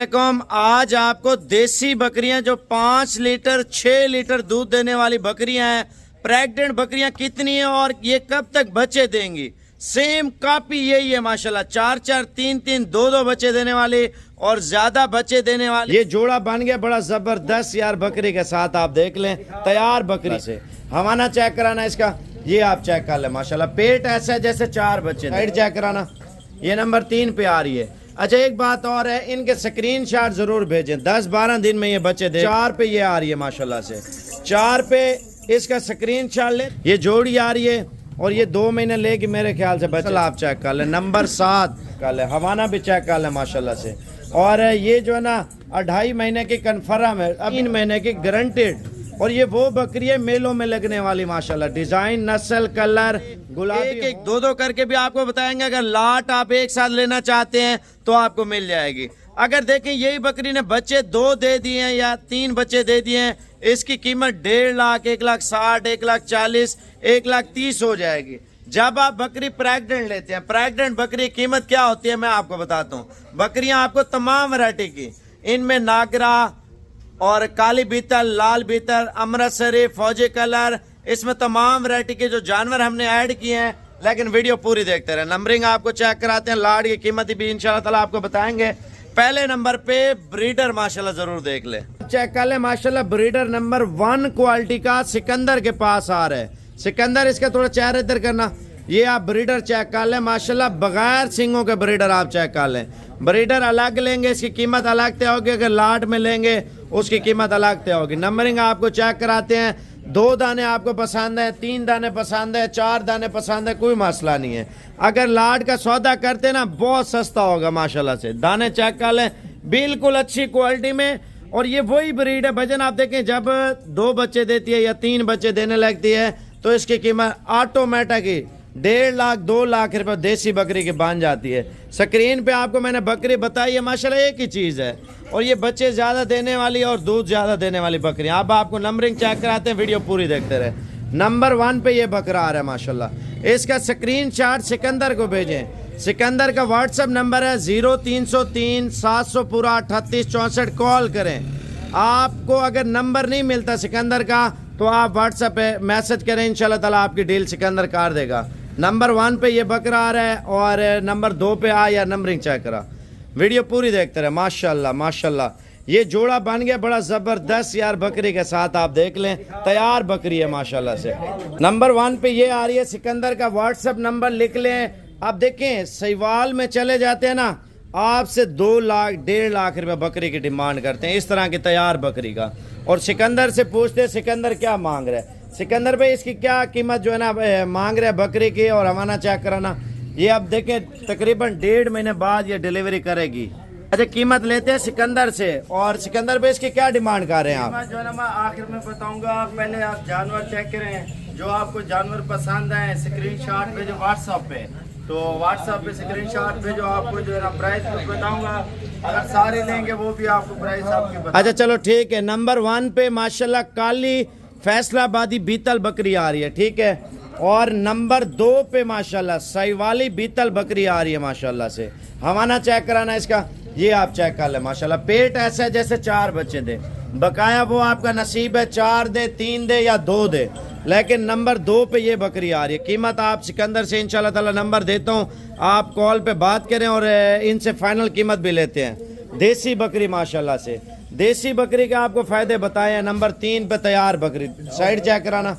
आज आपको देसी बकरियां जो 5 लीटर 6 लीटर दूध देने वाली बकरियां हैं, प्रेग्नेंट बकरियां कितनी है और ये कब तक बच्चे देंगी, सेम कॉपी यही है माशाल्लाह। 4-4 3-3 2-2 बच्चे देने वाली और ज्यादा बच्चे देने वाली ये जोड़ा बन गया बड़ा जबरदस्त यार। बकरी के साथ आप देख लें, तैयार बकरी से हवाना चेक कराना इसका, ये आप चेक कर ले माशाल्लाह। पेट ऐसा है जैसे 4 बच्चे। साइड चेक कराना, ये नंबर 3 पे आ रही है। अच्छा एक बात और है, इनके स्क्रीनशॉट जरूर भेजें। 10-12 दिन में ये बच्चे दे। 4 पे ये आ रही है माशाल्लाह से, 4 पे इसका स्क्रीनशॉट ले। ये जोड़ी आ रही है और ये 2 महीने लेके मेरे ख्याल से बच्चा आप चेक कर ले। नंबर 7 कर ले, हवाना भी चेक कर ले माशाल्लाह से। और ये जो है ना 2.5 महीने की कन्फर्म है, 3 महीने की गारंटेड। और ये वो बकरी है मेलों में लगने वाली माशाल्लाह। डिजाइन, नस्ल, कलर, गुलाबी एक 2-2 करके भी आपको बताएंगे। अगर लाट आप एक साथ लेना चाहते हैं तो आपको मिल जाएगी। अगर देखें यही बकरी ने बच्चे 2 दे दिए हैं या 3 बच्चे दे दिए हैं, इसकी कीमत 1.5 लाख, 1,60,000, 1,40,000, 1,30,000 हो जाएगी। जब आप बकरी प्रेग्नेंट लेते हैं, प्रेग्नेंट बकरी की कीमत क्या होती है मैं आपको बताता हूँ। बकरियां आपको तमाम वैरायटी की, इनमें नागरा और काली बीतल, लाल बीतल, अमृतसरी, फौजी कलर, इसमें तमाम वैरायटी के जो जानवर हमने ऐड किए हैं। लेकिन वीडियो पूरी देखते रहे। नंबरिंग आपको चेक कराते हैं, लाड की कीमत भी इंशाल्लाह ताला आपको बताएंगे। पहले नंबर पे ब्रीडर माशाल्लाह जरूर देख ले, चेक कर ले माशाल्लाह। ब्रीडर नंबर 1 क्वालिटी का सिकंदर के पास आ रहा है। सिकंदर इसका थोड़ा चेहरा इधर करना, ये आप ब्रीडर चेक कर लें माशाल्लाह। बगैर सिंगों के ब्रीडर आप चेक कर लें। ब्रीडर अलग लेंगे, इसकी कीमत अलग तय होगी। अगर लाट में लेंगे उसकी कीमत अलग तय होगी। नंबरिंग आपको चेक कराते हैं। 2 दाने आपको पसंद है, 3 दाने पसंद है, 4 दाने पसंद है, कोई मसला नहीं है। अगर लाट का सौदा करते ना बहुत सस्ता होगा माशाल्लाह से। दाने चेक कर लें, बिल्कुल अच्छी क्वालिटी में। और ये वही ब्रीड है भजन, आप देखें जब 2 बच्चे देती है या 3 बच्चे देने लगती है तो इसकी कीमत ऑटोमेटिक ही 1.5 लाख 2 लाख रुपए देसी बकरी की बन जाती है। स्क्रीन पे आपको मैंने बकरी बताई है माशाल्लाह, एक ही चीज़ है। और ये बच्चे ज़्यादा देने वाली और दूध ज़्यादा देने वाली बकरी। अब आपको नंबरिंग चेक कराते हैं, वीडियो पूरी देखते रहे। नंबर 1 पे ये बकरा आ रहा है माशाल्लाह। इसका स्क्रीनशॉट सिकंदर को भेजें। सिकंदर का व्हाट्सएप नंबर है 0303 700 पूरा 3864। कॉल करें। आपको अगर नंबर नहीं मिलता सिकंदर का तो आप व्हाट्सएप पे मैसेज करें, इंशाल्लाह ताला आपकी डील सिकंदर कर देगा। नंबर 1 पे ये बकरा आ रहा है और नंबर 2 पे आ या नंबरिंग चेक करा। वीडियो पूरी देखते रहे माशाल्लाह माशाल्लाह। ये जोड़ा बन गया बड़ा जबरदस्त यार। बकरी के साथ आप देख लें, तैयार बकरी है माशाल्लाह से। नंबर 1 पे ये आ रही है सिकंदर का व्हाट्सएप नंबर लिख लें। आप देखें सहीवाल में चले जाते हैं ना, आपसे 2 लाख 1.5 लाख रुपए बकरी की डिमांड करते हैं, इस तरह की तैयार बकरी का। और सिकंदर से पूछते हैं सिकंदर क्या मांग रहा है। सिकंदर भाई इसकी क्या कीमत जो है ना मांग रहे हैं बकरी की, और हवाना चेक कराना। ये आप देखें तकरीबन 1.5 महीने बाद ये डिलीवरी करेगी। अच्छा कीमत लेते हैं सिकंदर से। और सिकंदर भाई इसकी क्या डिमांड कर रहे हैं आप? जो है ना मैं आखिर में बताऊंगा, पहले आप जानवर चेक करें। जो आपको जानवर पसंद है स्क्रीनशॉट पे जो व्हाट्सएप पे, तो व्हाट्सएप पे स्क्रीनशॉट पे जो आपको जो है ना प्राइस बताऊंगा। अगर सारे लेंगे वो भी आपको प्राइस आपके बता। अच्छा चलो ठीक है। नंबर 1 पे माशाल्लाह काली फैसलाबादी बीतल बकरी आ रही है, ठीक है। और नंबर 2 पे माशाल्लाह सहीवाली बीतल बकरी आ रही है माशाल्लाह से। हवाना चेक कराना इसका, ये आप चेक कर ले माशाल्लाह। पेट ऐसा है जैसे 4 बच्चे दे। बकाया वो आपका नसीब है, 4 दे, 3 दे या 2 दे। लेकिन नंबर 2 पे ये बकरी आ रही है। कीमत आप सिकंदर से इंशाल्लाह ताला नंबर देता हूँ, आप कॉल पे बात करें और इनसे फाइनल कीमत भी लेते हैं। देसी बकरी माशाल्लाह से, देसी बकरी के आपको फायदे बताए हैं। नंबर 3 पे तैयार बकरी, साइड चेक कराना,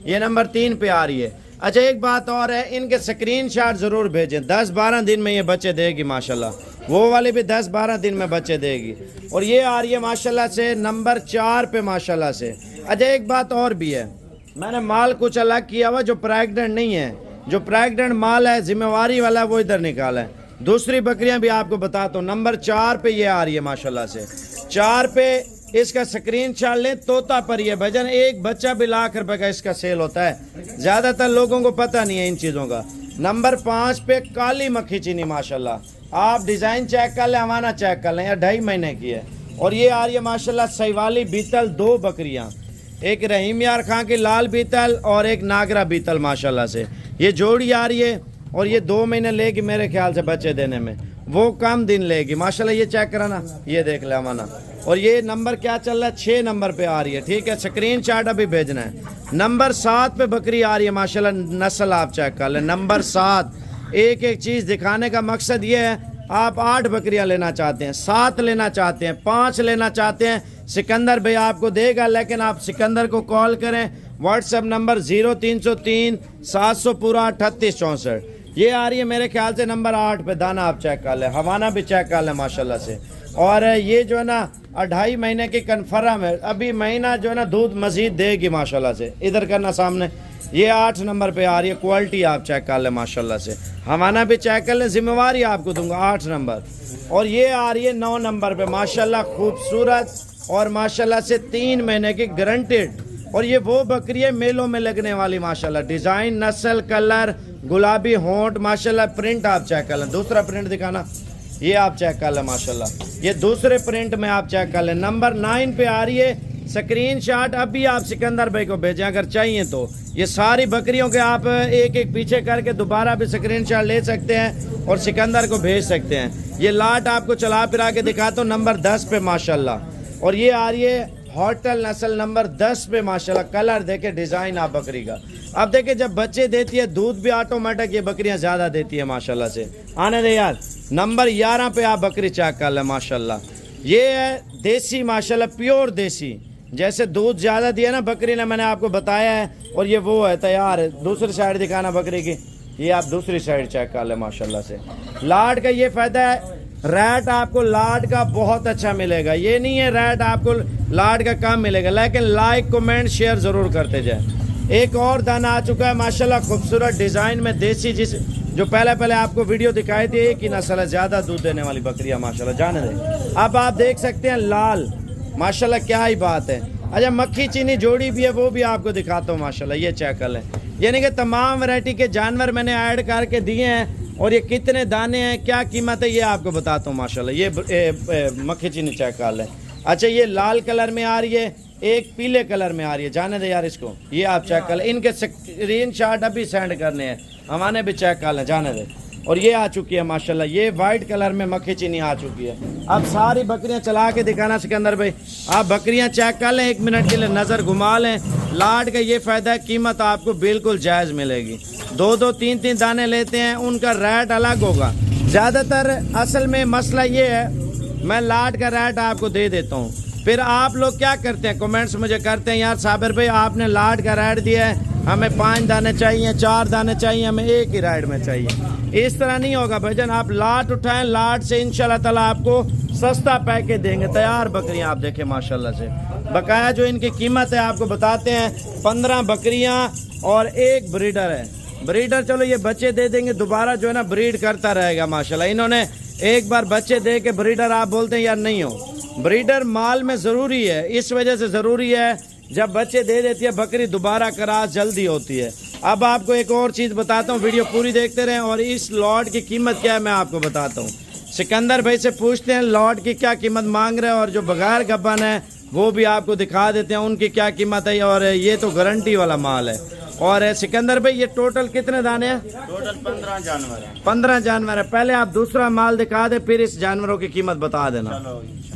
ये नंबर 3 पे आ रही है। अच्छा एक बात और है, इनके स्क्रीनशॉट जरूर भेजें। 10-12 दिन में ये बच्चे देगी माशाल्लाह। वो वाले भी 10-12 दिन में बच्चे देगी। और ये आ रही है माशाल्लाह से नंबर 4 पे माशाल्लाह से। अच्छा एक बात और भी है, मैंने माल कुछ अलग किया हुआ जो प्रेग्नेंट नहीं है। जो प्रेग्नेंट माल है जिम्मेवारी वाला वो इधर निकाला है। दूसरी बकरियां भी आपको बताता हूँ। नंबर 4 पे ये आ रही है माशाल्लाह से। 4 पे इसका स्क्रीनशॉट लें। तोता पर ये भजन, एक बच्चा भी लाख रुपए का इसका सेल होता है। ज्यादातर लोगों को पता नहीं है इन चीजों का। नंबर 5 पे काली मक्खी चीनी माशाल्लाह। आप डिजाइन चेक कर लें, हवाना चेक कर लें, या 2.5 महीने की है। और ये आ रही है माशाल्लाह सहीवाली बीतल 2 बकरियां, एक रहीम यार खां की लाल बीतल और एक नागरा बीतल माशाल्लाह से। ये जोड़ी आ रही है और ये 2 महीने लेके मेरे ख्याल से बच्चे देने में। वो कम दिन लेगी माशाल्लाह। ये चेक कराना, ये देख ले माना। और ये नंबर क्या चल रहा है, 6 नंबर पे आ रही है, ठीक है। स्क्रीनशॉट अभी भेजना है। नंबर 7 पे बकरी आ रही है माशाल्लाह, नस्ल आप चेक कर ले, नंबर 7। एक एक चीज़ दिखाने का मकसद ये है, आप 8 बकरियां लेना चाहते हैं, 7 लेना चाहते हैं, 5 लेना चाहते हैं, सिकंदर भाई आपको देगा। लेकिन आप सिकंदर को कॉल करें, व्हाट्सएप नंबर 0303 700 पूरा 3864। ये आ रही है मेरे ख्याल से नंबर 8 पे। दाना आप चेक कर ले, हवाना भी चेक कर ले माशाल्लाह से। और ये जो है ना 2.5 महीने की कन्फर्म है, अभी महीना जो है ना दूध मजीद देगी माशाल्लाह से। इधर करना सामने, ये 8 नंबर पे आ रही है, क्वालिटी आप चेक कर ले माशाल्लाह से। हवाना भी चेक कर ले, जिम्मेवारी आपको दूंगा, 8 नंबर। और ये आ रही है 9 नंबर पे माशाल्लाह, खूबसूरत और माशाल्लाह से 3 महीने की गारंटेड। और ये वो बकरी है मेलों में लगने वाली माशाल्लाह। डिज़ाइन, नस्ल, कलर, गुलाबी होंठ माशाल्लाह। प्रिंट आप चेक कर लें, दूसरा प्रिंट दिखाना, ये आप चेक कर लें माशाल्लाह। ये दूसरे प्रिंट में आप चेक कर लें। नंबर 9 पे आ रही है, स्क्रीनशॉट अभी आप सिकंदर भाई को भेजें अगर चाहिए तो। ये सारी बकरियों के आप एक एक पीछे करके दोबारा भी स्क्रीनशॉट ले सकते हैं और सिकंदर को भेज सकते हैं। ये लाट आपको चला फिरा के दिखाता हूँ, नंबर 10 पे माशाल्लाह। और ये आ रही है होटल नस्ल, नंबर 10 पे माशाल्लाह। कलर देखे, डिज़ाइन आप बकरी का। अब देखे जब बच्चे देती है दूध भी ऑटोमेटिक ये बकरियां ज़्यादा देती है माशाल्लाह से। आने दे यार, नंबर 11 पे आप बकरी चेक कर लें माशाल्लाह। ये है देसी माशाल्लाह, प्योर देसी। जैसे दूध ज़्यादा दिया ना बकरी ने, मैंने आपको बताया है। और ये वो है, तैयार है। दूसरी साइड दिखाना बकरी की, ये आप दूसरी साइड चेक कर लें माशाल्लाह से। लाड का ये फ़ायदा है, रेट आपको लाड का बहुत अच्छा मिलेगा। ये नहीं है रेट आपको लाड का कम मिलेगा, लेकिन लाइक कमेंट शेयर ज़रूर करते जाए। एक और दाना आ चुका है माशाल्लाह, खूबसूरत डिज़ाइन में देसी, जिस जो पहले आपको वीडियो दिखाई थी, एक ही नस्ल है, ज़्यादा दूध देने वाली बकरियां माशाल्लाह। जाने दें, अब आप देख सकते हैं लाल माशाल्लाह, क्या ही बात है। अच्छा, मक्खी चीनी जोड़ी भी है, वो भी आपको दिखाता हूँ माशाल्लाह। ये चेक कर लें, यानी कि तमाम वैरायटी के जानवर मैंने ऐड करके दिए हैं। और ये कितने दाने हैं, क्या कीमत है, ये आपको बताता हूँ माशाल्लाह। ये मक्खी चीनी चेक कर लें। अच्छा, ये लाल कलर में आ रही है, एक पीले कलर में आ रही है। जाने दे यार इसको, ये आप चेक कर लें। इनके स्क्रीनशॉट अभी सेंड करने हैं, हमारे भी चेक कर लें, जाने दे। और ये आ चुकी है माशाल्लाह, ये वाइट कलर में मक्खी चीनी आ चुकी है। अब सारी बकरियां चला के दिखाना सिकंदर भाई, आप बकरियां चेक कर लें, 1 मिनट के लिए नज़र घुमा लें। लाड का ये फ़ायदा है, कीमत आपको बिल्कुल जायज़ मिलेगी। 2-2, 3-3 दाने लेते हैं, उनका रेट अलग होगा। ज़्यादातर असल में मसला ये है, मैं लाड का रेट आपको दे देता हूँ, फिर आप लोग क्या करते हैं, कमेंट्स मुझे करते हैं, यार साबिर भाई आपने लाड का रेट दिया है, हमें 5 दाने चाहिए, 4 दाने चाहिए, हमें एक ही रेट में चाहिए। इस तरह नहीं होगा भाईजान, आप लाट उठाएं, लाट से इंशाल्लाह ताला आपको सस्ता पैकेज देंगे। तैयार बकरियां आप देखें माशाल्लाह से। बकाया जो इनकी कीमत है आपको बताते हैं, 15 बकरियां और 1 ब्रीडर है। ब्रीडर चलो ये बच्चे दे देंगे, दोबारा जो है ना ब्रीड करता रहेगा माशाल्लाह। इन्होंने एक बार बच्चे दे के ब्रीडर आप बोलते हैं यार नहीं हो। ब्रीडर माल में ज़रूरी है, इस वजह से ज़रूरी है, जब बच्चे दे देती है बकरी दोबारा करास जल्दी होती है। अब आपको एक और चीज़ बताता हूँ, वीडियो पूरी देखते रहें। और इस लॉट की कीमत क्या है मैं आपको बताता हूँ। सिकंदर भाई से पूछते हैं लॉट की क्या कीमत मांग रहे हैं, और जो बगैर गब्बन है वो भी आपको दिखा देते हैं उनकी क्या कीमत है। और ये तो गारंटी वाला माल है। और सिकंदर भाई ये टोटल कितने दाने हैं? टोटल 15 जानवर हैं। 15 जानवर है। पहले आप दूसरा माल दिखा दे, फिर इस जानवरों की कीमत बता देना।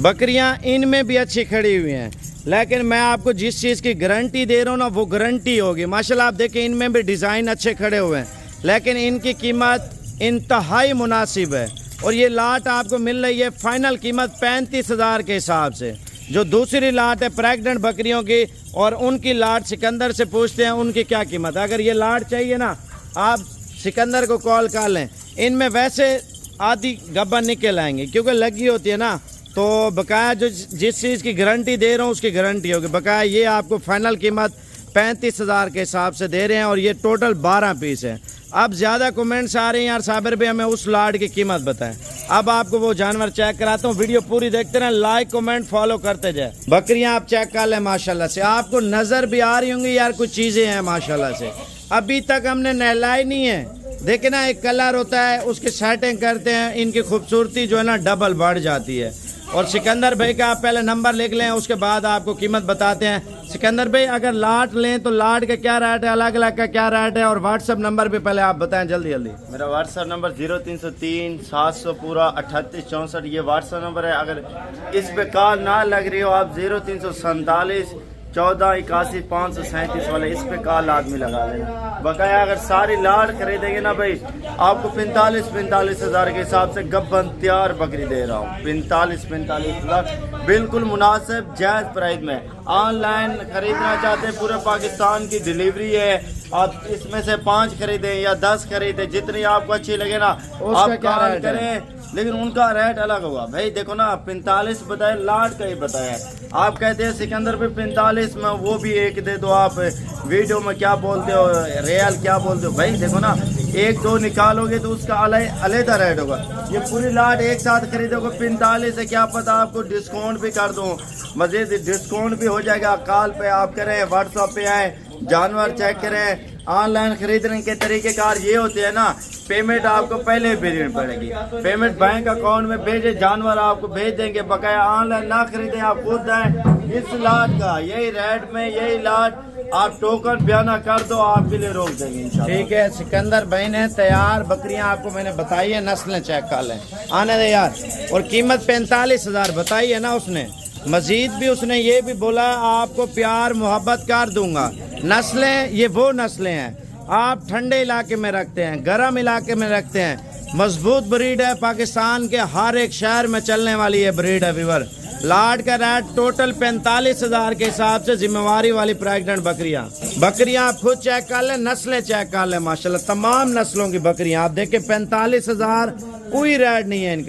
बकरियां इनमें भी अच्छी खड़ी हुई हैं, लेकिन मैं आपको जिस चीज़ की गारंटी दे रहा हूँ ना वो गारंटी होगी। माशाल्लाह आप देखें इनमें भी डिज़ाइन अच्छे खड़े हुए हैं, लेकिन इनकी कीमत इंतहाई मुनासिब है। और ये लाट आपको मिल रही है फाइनल कीमत 35,000 के हिसाब से। जो दूसरी लाट है प्रेग्नेंट बकरियों की, और उनकी लाट सिकंदर से पूछते हैं उनकी क्या कीमत है। अगर ये लाट चाहिए ना आप सिकंदर को कॉल कर लें। इनमें वैसे आधी गब्बन निकल आएंगे क्योंकि लगी होती है ना, तो बकाया जो जिस चीज़ की गारंटी दे रहा हूँ उसकी गारंटी होगी। बकाया ये आपको फाइनल कीमत 35,000 के हिसाब से दे रहे हैं। और ये टोटल 12 पीस है। अब ज़्यादा कमेंट्स आ रहे हैं यार साबिर भाई हमें उस लाट की कीमत बताएं। अब आपको वो जानवर चेक कराता हूँ, वीडियो पूरी देखते रहें, लाइक कमेंट फॉलो करते जाए। बकरियां आप चेक कर लें माशाल्लाह से, आपको नज़र भी आ रही होंगी यार कुछ चीज़ें हैं माशाल्लाह से। अभी तक हमने नहलाई नहीं है, देखे ना एक कलर होता है उसकी सेटिंग करते हैं, इनकी खूबसूरती जो है ना डबल बढ़ जाती है। और सिकंदर भाई का आप पहले नंबर लिख लें, उसके बाद आपको कीमत बताते हैं। सिकंदर भाई अगर लाट लें तो लाट का क्या रेट है, अलग अलग का क्या रेट है, और व्हाट्सअप नंबर भी पहले आप बताएं जल्दी जल्दी। मेरा व्हाट्सअप नंबर 0303 700 पूरा 3864 ये व्हाट्सअप नंबर है। अगर इस पे कॉल ना लग रही हो आप 0347 14 81 537 वाले इस पे कॉल आदमी लगा लेना। बकाया अगर सारी लाट खरीदेंगे ना भाई आपको 45 हज़ार के हिसाब से गब्बन तैयार बकरी दे रहा हूँ। 45 लाख बिल्कुल मुनासिब जायज़ प्राइस में। ऑनलाइन खरीदना चाहते हैं पूरे पाकिस्तान की डिलीवरी है। आप इसमें से 5 खरीदें या 10 खरीदें, जितनी आपको अच्छी लगे ना आप कॉल करें, लेकिन उनका रेट अलग होगा भाई। देखो ना 45 बताए, लाट का ही बताया। आप कहते हैं सिकंदर पे 45 में वो भी एक दे दो, आप वीडियो में क्या बोलते हो, रियल क्या बोलते हो भाई। देखो ना 1-2 निकालोगे तो उसका अलग रेट होगा। ये पूरी लाट एक साथ खरीदोगे 45 है, क्या पता आपको डिस्काउंट भी कर दूँ, मजीद डिस्काउंट भी हो जाएगा। कॉल पे आप करें, व्हाट्सएप पे आए, जानवर चेक करें। ऑनलाइन खरीदने के तरीकेकार ये होते हैं ना, पेमेंट आपको पहले भेजनी पड़ेगी। पेमेंट बैंक अकाउंट में भेजे, जानवर आपको भेज देंगे। बकाया ऑनलाइन ना खरीदें, आप खुद आए। इस लाट का यही रेट में यही लाट आप टोकन बयाना कर दो, आपके लिए रोक देंगे इंशाल्लाह। ठीक है, सिकंदर भाई ने तैयार बकरियां आपको मैंने बताई है, नस्लें चेक कर लें। आने दे यार। और कीमत 45,000 बताई है ना उसने। मजीद भी उसने ये भी बोला आपको प्यार मोहब्बत कर दूंगा। नस्लें ये वो नस्लें हैं आप ठंडे इलाके में रखते हैं, गर्म इलाके में रखते हैं। मजबूत ब्रीड है, पाकिस्तान के हर एक शहर में चलने वाली ये ब्रीड है व्यूअर। लाट का रेट टोटल 45,000 के हिसाब से जिम्मेवारी वाली प्रेग्नेंट बकरियां आप खुद चेक कर लें, नस्लें चेक कर लें। माशाल्लाह तमाम नस्लों की बकरियां आप देखें 45,000 कोई रेट नहीं है इनका।